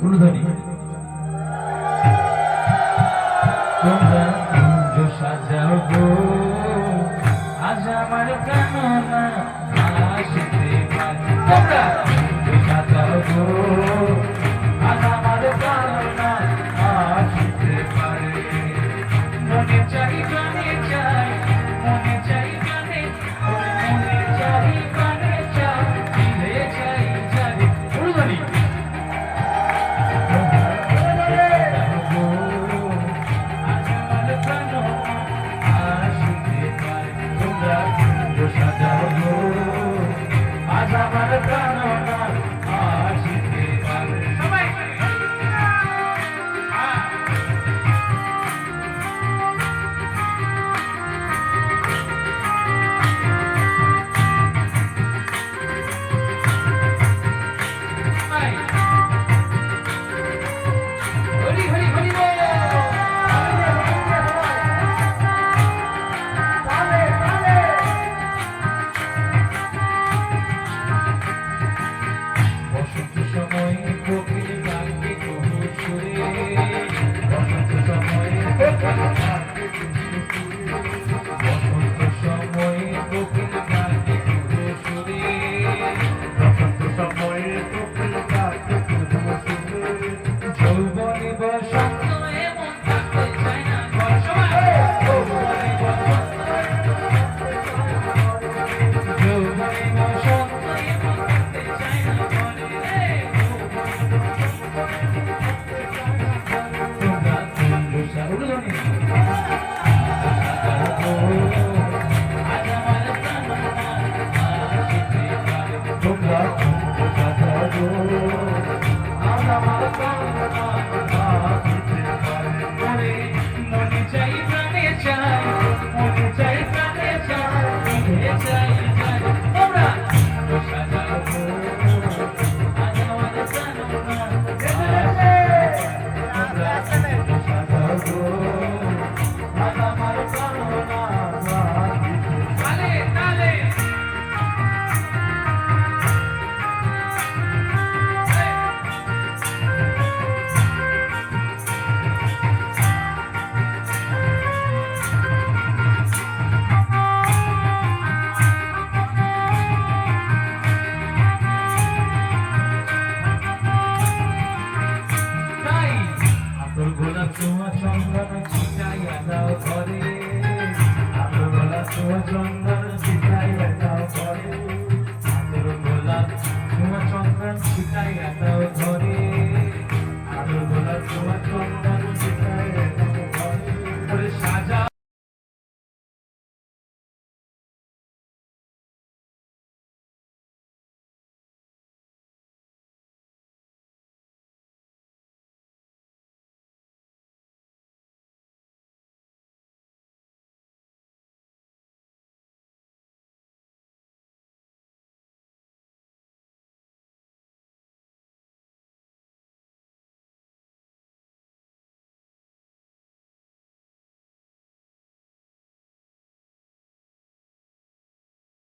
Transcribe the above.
উলুধ্বনি। তোমরা কুঞ্জ সাজাও গো, আজ আমার কামনা আসতে পারে। তোমরা কুঞ্জ সাজাও গো, আজ আমার কামনা আসতে পারে। মনে চাই প্রাণে চাই, মনে চাই প্রাণে, মনে চাই প্রাণে চাই, ফিরে চাই চাই। উলুধ্বনি। তোমার চন্দন ছিটাইয়া দাও ঘরে,